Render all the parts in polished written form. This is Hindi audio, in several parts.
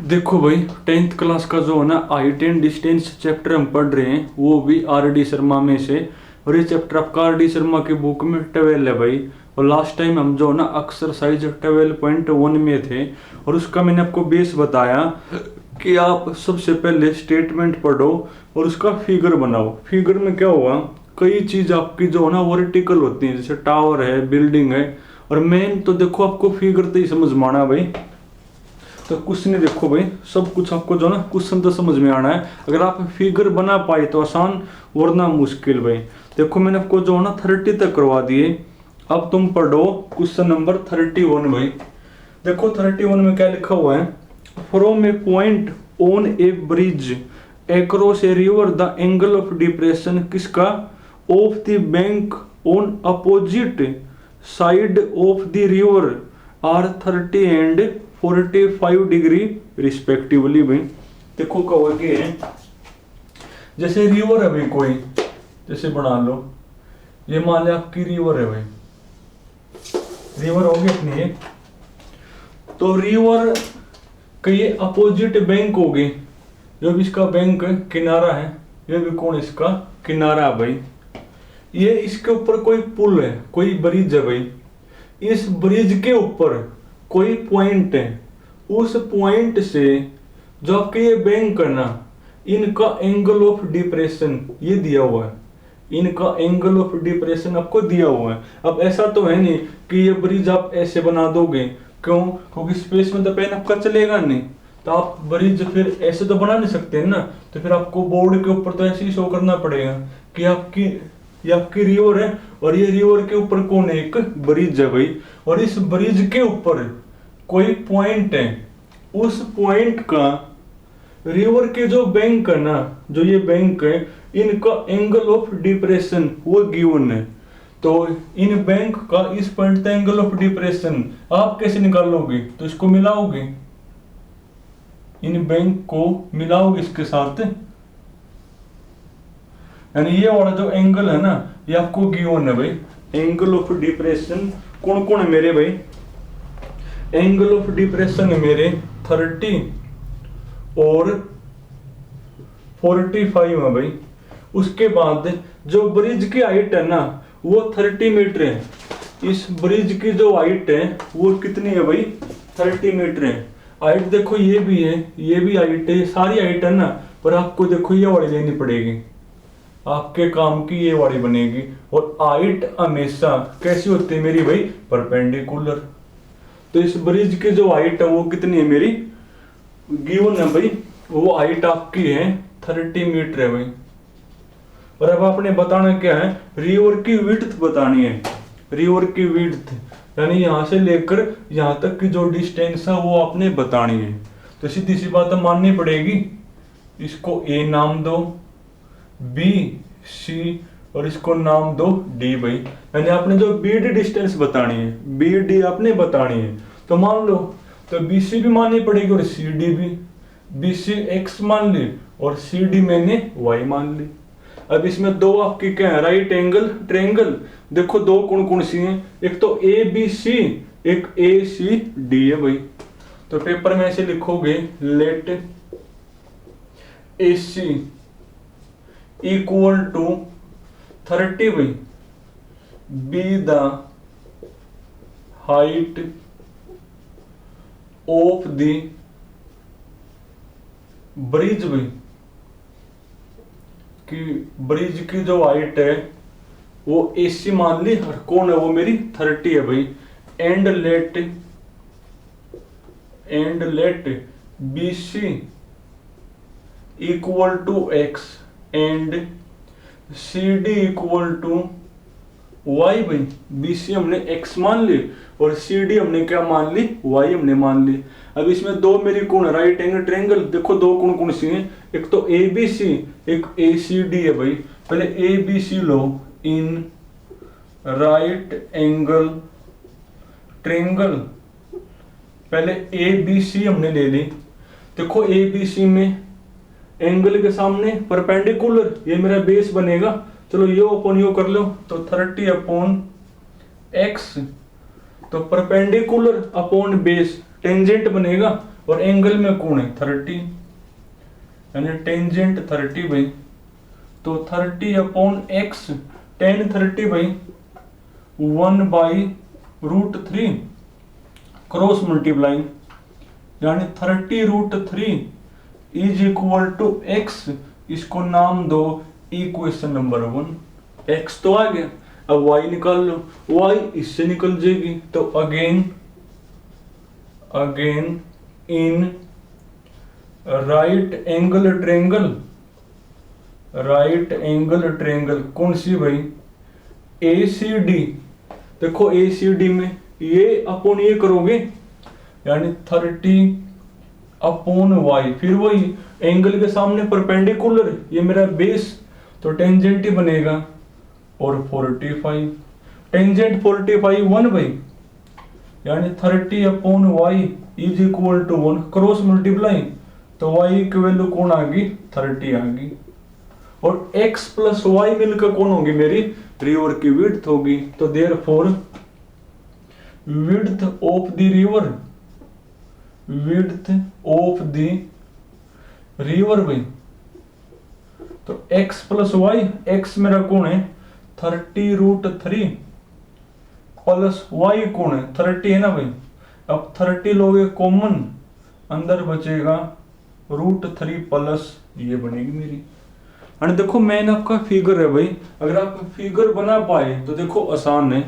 देखो भाई, 10th क्लास का जो है ना हाइट एंड डिस्टेंस चैप्टर हम पढ़ रहे हैं वो भी आर डी शर्मा में से। और ये चैप्टर आपका आर डी शर्मा की बुक में 12 है भाई। और लास्ट टाइम हम जो है ना एक्सरसाइज 12.1 में थे और उसका मैंने आपको बेस बताया कि आप सबसे पहले स्टेटमेंट पढ़ो और उसका फिगर बनाओ। फिगर में क्या हुआ, कई चीज आपकी जो है ना वर्टिकल होती है, जैसे टावर है, बिल्डिंग है। और मेन तो देखो आपको फिगर तो ही समझ में आना भाई। तो कुछ नहीं, देखो भाई सब कुछ आपको जो ना क्वेश्चन तो समझ में आना है। अगर आप फिगर बना पाए तो आसान, वरना मुश्किल भाई। देखो मैंने आपको जो है ना 30 तक करवा दिए। अब तुम पढ़ो क्वेश्चन नंबर 31 भाई। देखो 31 में क्या लिखा हुआ है, from a point on a bridge across a river the angle of depression किसका, of the bank on opposite side of the river are 30 and 45 degree respectively भाई। देखो कहोगे जैसे रिवर है भाई, कोई जैसे बना लो, ये मान लिया आपकी रिवर है भाई, रिवर होगी अपनी ये। तो रिवर का ये अपोजिट बैंक होगी, जो भी इसका बैंक किनारा है, ये भी कौन इसका किनारा है भाई। ये इसके ऊपर कोई पुल है, कोई ब्रिज है भाई। इस ब्रिज के ऊपर कोई पॉइंट है, उस पॉइंट से जो आपके ये बैंक है ना, इनका एंगल ऑफ डिप्रेशन ये दिया हुआ है। इनका एंगल ऑफ डिप्रेशन आपको दिया हुआ है। अब ऐसा तो है नहीं कि ये ब्रिज आप ऐसे बना दोगे, क्यों? क्योंकि स्पेस में तो पेन आपका चलेगा नहीं, तो आप ब्रिज फिर ऐसे तो बना नहीं सकते हैं ना। तो फिर आपको बोर्ड के ऊपर तो ऐसे ही शो करना पड़ेगा कि ये आपकी रिवर है और ये रिवर के ऊपर कौन है, एक ब्रिज है भाई। और इस ब्रिज के ऊपर कोई पॉइंट है, उस पॉइंट का रिवर के जो बैंक है ना, जो ये बैंक है, इनका एंगल ऑफ डिप्रेशन वो गिवन है। तो इन बैंक का इस पॉइंट का एंगल ऑफ डिप्रेशन आप कैसे निकालोगे, तो इसको मिलाओगे, इन बैंक को मिलाओगे इसके साथ, यानी ये वाला जो एंगल है ना ये आपको गिवन है भाई। एंगल ऑफ डिप्रेशन कौन कौन है मेरे भाई, एंगल ऑफ डिप्रेशन है मेरे 30 और 45 है भाई। उसके बाद जो ब्रिज की हाइट है ना वो 30 मीटर है। इस ब्रिज की जो हाइट है वो कितनी है भाई, 30 मीटर है। हाइट देखो ये भी है, ये भी हाइट है, सारी हाइट है ना। पर आपको देखो ये वाली लेनी पड़ेगी, आपके काम की ये वाली बनेगी। और हाइट हमेशा कैसी होती है मेरी भाई, परपेंडिकुलर। तो इस ब्रिज की जो हाइट है वो कितनी है मेरी, गिवन है भाई, वो हाइट आपकी है 30 मीटर है भाई। और अब आपने बताना क्या है, रिवर की विड्थ बतानी है। रिवर की विड्थ यानी यहां से लेकर यहां तक की जो डिस्टेंस है वो आपने बतानी है। तो सीधी सी बात माननी पड़ेगी, इसको ए नाम दो, बी सी और इसको नाम दो डी भाई। यानी आपने जो बीडी डिस्टेंस बतानी है, बीडी आपने बतानी है। तो मान लो, तो बीसी भी माननी पड़ेगी और सीडी भी। बीसी एक्स मान ली और सीडी मैंने वाई मान ली। अब इसमें दो आपकी क्या है, राइट एंगल ट्रायंगल। देखो दो कौन कौन सी हैं, एक तो ए बी सी, एक ए सी डी है भाई। तो पेपर में ऐसे लिखोगे, let A C equal to 30 भाई, B the height of the bridge भाई, कि ब्रिज की जो हाइट है वो AC मान ली और कौन है वो मेरी 30 है भाई। And let BC equal to X and CD equal to Y भाई। BC हमने x मान ली और CD हमने क्या मान ली, y हमने मान ली। अब इसमें दो मेरी कौन है, राइट एंगल ट्रायंगल। देखो दो कौन कौन सी हैं, एक तो ABC, एक ACD है भाई। पहले ABC low, in right angle triangle. पहले ABC हमने ले ली। देखो ABC में एंगल के सामने परपेंडिकुलर, ये मेरा बेस बनेगा। चलो यो अपॉन यो कर लो, तो 30 अपॉन एक्स, तो परपेंडिकुलर अपॉन बेस टेंजेंट बनेगा और एंगल में कौन है 30, यानी टेंजेंट 30 भाई। तो 30 अपॉन एक्स, टेन 30 भाई 1/√3 क्रॉस मल्टीप्लाइंग, यानी 30√3 इज इक्वल टू एक्स। इसको नाम दो इक्वेशन नंबर 1। एक्स तो आ गया, अब वाई निकाल लो, वाई इससे निकल जाएगी। तो again in right angle triangle कौन सी भाई ACD। देखो ACD में ये अपॉन ये करोगे, यानी 30 अपॉन वाई, फिर वही एंगल के सामने परपेंडिकुलर, ये मेरा बेस, तो टेंजेंट ही बनेगा। और 45 टेंजेंट 45 1 भाई, यानी 30 upon Y is equal to 1 cross multiply, तो वाई की वैल्यू कौन आ गई 30 आ गई। और x प्लस वाई मिलकर कौन होगी मेरी रिवर की विड्थ होगी। तो therefore width of the river भाई, तो x प्लस वाई, x मेरा कौन है 30√3 प्लस वाई कौन है 30 है ना भाई। अब 30 लोगे कॉमन, अंदर बचेगा √3 प्लस ये बनेगी मेरी। और देखो मैंने आपका फिगर है भाई, अगर आप फिगर बना पाए तो देखो आसान है।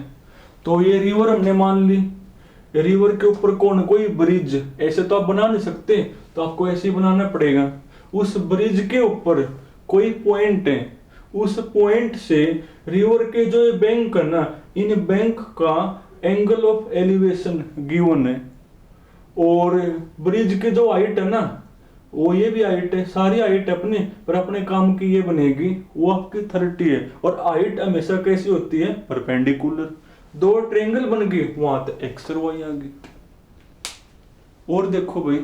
तो ये रिवर हमने मान ली, रिवर के ऊपर कौन कोई ब्रिज, ऐसे तो आप बना नहीं सकते, तो आपको ऐसे ही बनाना पड़ेगा। उस ब्रिज के ऊपर कोई पॉइंट है, उस पॉइंट से रिवर के जो बैंक है ना, इन बैंक का एंगल ऑफ एलिवेशन गिवन है। और ब्रिज की जो हाइट है ना, वो ये भी हाइट है, सारी हाइट अपने पर अपने काम की ये बनेगी, वो आपकी 30 है। और हाइट हमेशा कैसी होती है परपेंडिकुलर। दो ट्रायंगल बन गए, वहां तक एक्स और वाई आ गई। और देखो भाई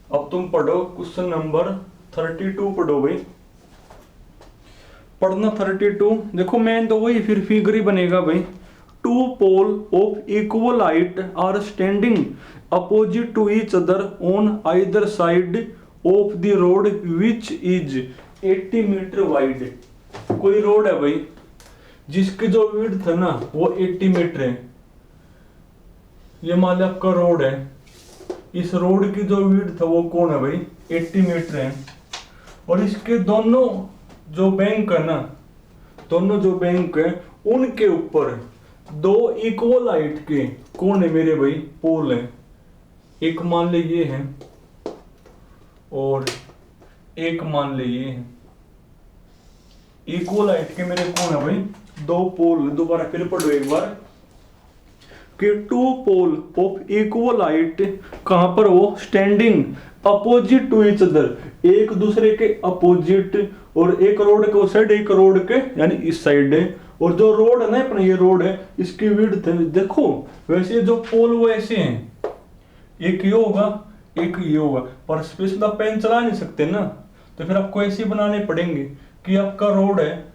अब तुम पढ़ो क्वेश्चन नंबर 32 पढ़ो भाई। पढ़ना 32। देखो मेन तो वही फिर फिगर ही बनेगा भाई। Two pole of equal height are standing opposite to each other on either side of the road which is 80 metre wide. कोई रोड है भाई जिसकी जो विड्थ है ना वो 80 मीटर है। ये मान लो आपका रोड है, इस रोड की जो विड्थ है वो कौन है भाई 80 मीटर है। और इसके दोनों जो बैंक है ना, दोनों जो बैंक है उनके ऊपर दो इक्वल हाइट के कौन है मेरे भाई पोल है। एक मान ले ये है और एक मान ले ये है। इक्वल हाइट के मेरे कौन है भाई दो पोल। दोबारा फिर पढ़ो एक बार कि two pole of equal height कहां पर हो standing opposite to each other, एक दूसरे के अपोजिट। और एक रोड के उस साइड एक रोड के यानी इस साइड है। और जो रोड है ना अपने ये रोड है इसकी विड्थ देखो वैसे जो पोल वो ऐसे हैं, एक ये होगा एक ये होगा, पर स्पेशल आप पेन चला नहीं सकते ना, तो फिर आपको ऐसे बनाने पड़ेंगे कि आपका रोड है,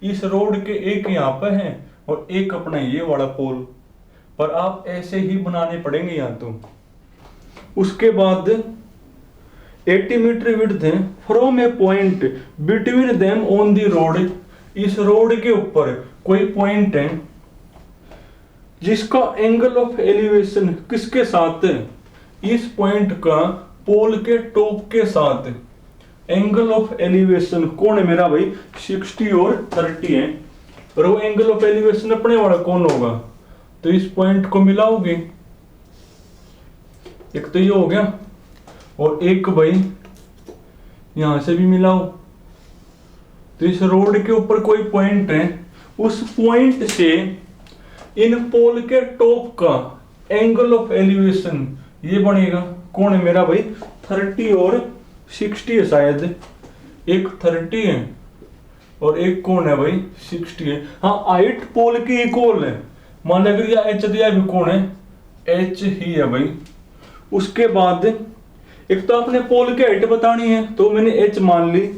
इस रोड के एक यहाँ पे है और एक अपना ये वाला पोल, पर आप ऐसे ही बनाने पड़ेंगे यहाँ तो। उसके बाद 80 मीटर विड्थ है from a point between them on the road. इस रोड के ऊपर कोई पॉइंट है जिसका एंगल ऑफ एलिवेशन किसके साथ है, इस पॉइंट का पोल के टॉप के साथ एंगल ऑफ एलिवेशन कौन है मेरा भाई 60 और 30 है। और वो एंगल ऑफ एलिवेशन अपने वाला कौन होगा, तो इस पॉइंट को मिलाओगे, एक तो ये हो गया और एक भाई यहां से भी मिलाओ। तो इस रोड के ऊपर कोई पॉइंट है, उस पॉइंट से इन पोल के टॉप का एंगल ऑफ एलिवेशन ये बनेगा कौन है मेरा भाई 30 और 60 है शायद। एक 30 है और एक कौन है भाई 60 है। हाँ हाइट पोल की इक्वल है, मान अगर यह एच दिया भी कौन है एच ही है भाई। उसके बाद एक तो आपने पोल की हाइट बतानी है तो मैंने एच मान ली,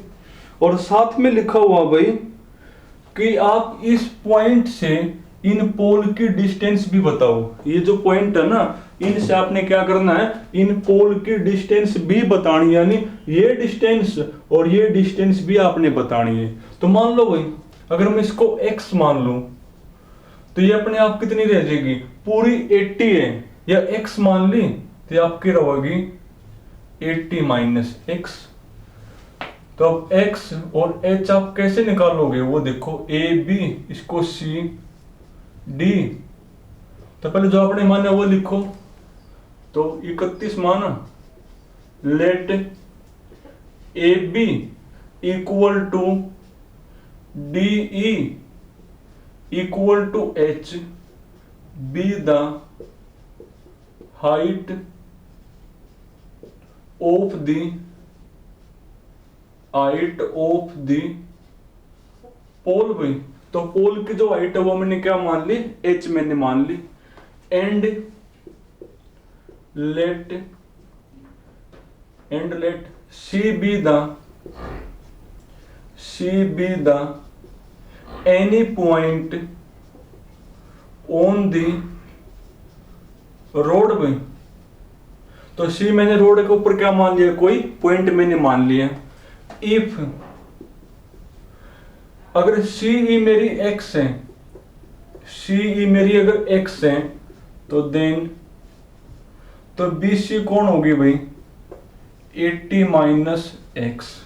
और साथ में लिखा हुआ भाई कि आप इस पॉइंट से इन पोल की डिस्टेंस भी बताओ। ये जो पॉइंट है ना इनसे आपने क्या करना है, इन पोल की डिस्टेंस भी बतानी, यानी ये डिस्टेंस और ये डिस्टेंस भी आपने बतानी है। तो मान लो भाई अगर मैं इसको x मान लूं तो ये अपने आप कितनी रह जाएगी, पूरी 80 है, या x मान ली तो ये आपकी रहेगी 80 माइनस x। तो अब x और h आप कैसे निकालोगे वो देखो, a b इसको c d, तो पहले जो आपने माना वो लिखो। तो 31 माना, let A B equal to D E equal to H be the height of the pole भाई। तो पोल की जो हाइट है वो मैंने क्या मान ली, एच मैंने मान ली। And let C be the any point on the road भाई। तो सी मैंने रोड के ऊपर क्या मान लिया, कोई पॉइंट मैंने मान लिया। इफ अगर सी ई मेरी एक्स है, सी ई मेरी अगर एक्स है तो देन तो बी सी कौन होगी भाई 80 माइनस एक्स।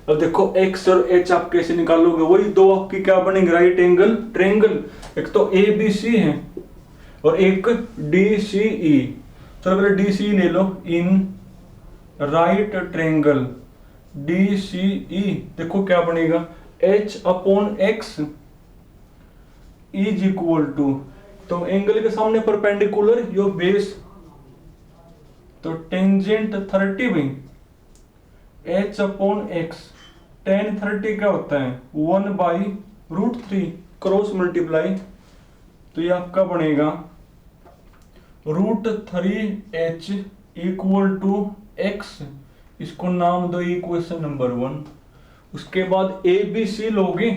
अब देखो x और h आप कैसे निकालोगे, वही दो आपकी क्या बनेंगे राइट एंगल ट्रायंगल, एक तो ए बी सी है और एक डी सी ई। चलो पहले डी सी ले लो, in right triangle D C E देखो क्या बनेगा h upon x is equal to, तो एंगल के सामने परपेंडिकुलर योर बेस, तो टेंजेंट 30 भी h अपॉन x, टेन 30 क्या होता है 1/√3 क्रॉस मल्टीप्लाई, तो ये आपका बनेगा √3h इक्वल टू x, इसको नाम दो इक्वेशन नंबर 1। उसके बाद ए बी सी लोगे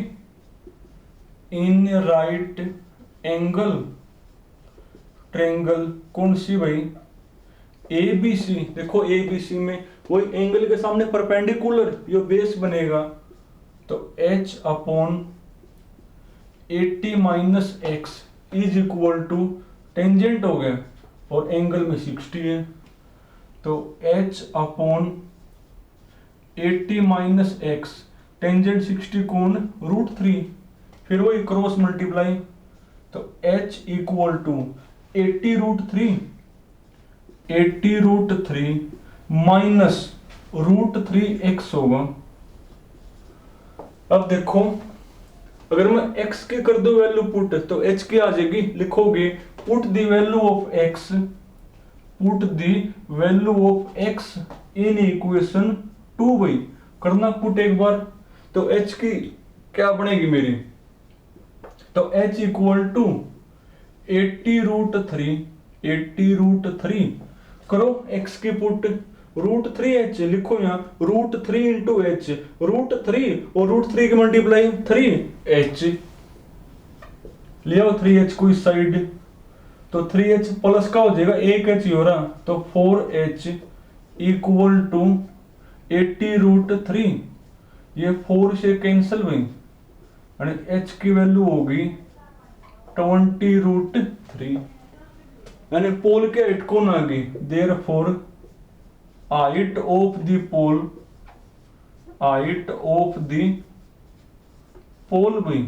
इन राइट एंगल ट्रायंगल कौन सी भाई ए बी सी। देखो ए बी सी में वही एंगल के सामने परपेंडिकुलर ये बेस बनेगा, तो h upon 80 minus X is equal to tangent हो गया और एंगल में 60 है, तो h upon 80 minus X, tangent 60 कोण √3, फिर वही क्रॉस मल्टीप्लाई, तो h equal to 80√3 minus √3x होगा। अब देखो अगर मैं x की कर दो वैल्यू पुट तो h की आ जाएगी, लिखोगे put the value of x in equation 2 भाई, करना पुट एक बार, तो h की क्या बनेगी मेरी, तो h इक्वल टू 80√3 करो x की पुट, √3h लिखो यहाँ, √3 इंटू h, √3 और √3 की मल्टीप्लाई 3h ले आओ, 3h को इस साइड, तो 3h प्लस का हो जाएगा, एक h ही हो रहा, तो 4h इक्वल टू 80√3, ये 4 से कैंसिल हुई और h की वैल्यू होगी 20√3, यानी पोल के हाइट कौन आ गई, देयरफॉर हाइट ऑफ द पोल भी,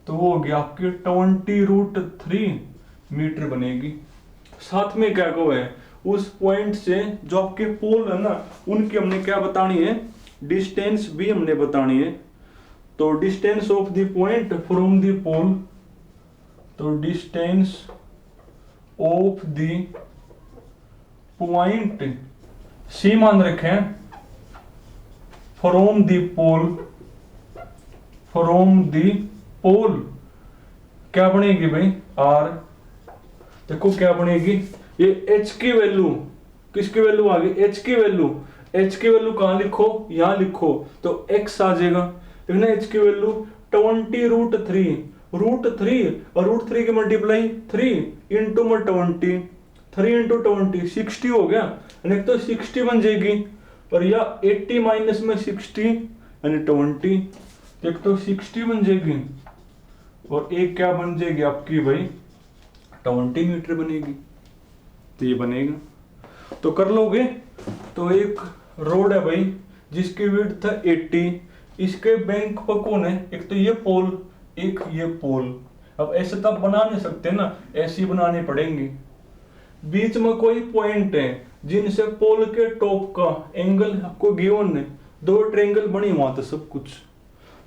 तो वो हो गया आपकी 20√3 मीटर बनेगी। साथ में क्या को है, उस पॉइंट से जो आपके पोल है ना उनकी हमने क्या बतानी है, डिस्टेंस भी हमने बतानी है। तो distance of the point from the pole, तो distance of the point C मान रखे from the pole from the pole क्या बनेगी भाई आर। देखो क्या बनेगी, ये एच की वैल्यू, किसकी वैल्यू आ गई, एच की वैल्यू। एच की वैल्यू कहां लिखो, यहां लिखो, तो एक्स आ जाएगा। देखना एच की वैल्यू 20√3, √3 और √3 की मल्टीप्लाई 3 इंटू में 20, 3 इंटू 20 60 हो गया, यानी तो 60 बन जाएगी। और या 80 माइनस में 60 यानी 20, एक तो 60 बन जाएगी और एक क्या बन जाएगी आपकी भाई 20 मीटर बनेगी। तो ये बनेगा, तो कर लोगे। तो एक रोड है भाई जिसकी विड्थ है 80, इसके बैंक पर कौन है, एक तो ये पोल, एक ये पोल। अब ऐसे तब बना नहीं सकते ना, ऐसी बनानी पड़ेंगी। बीच में कोई पॉइंट है जिनसे पोल के टॉप का एंगल आपको गिवन है, दो ट्रायंगल बनी वहां तक सब कुछ।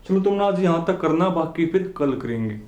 चलो तुम आज यहां तक करना, बाकी फिर कल करेंगे।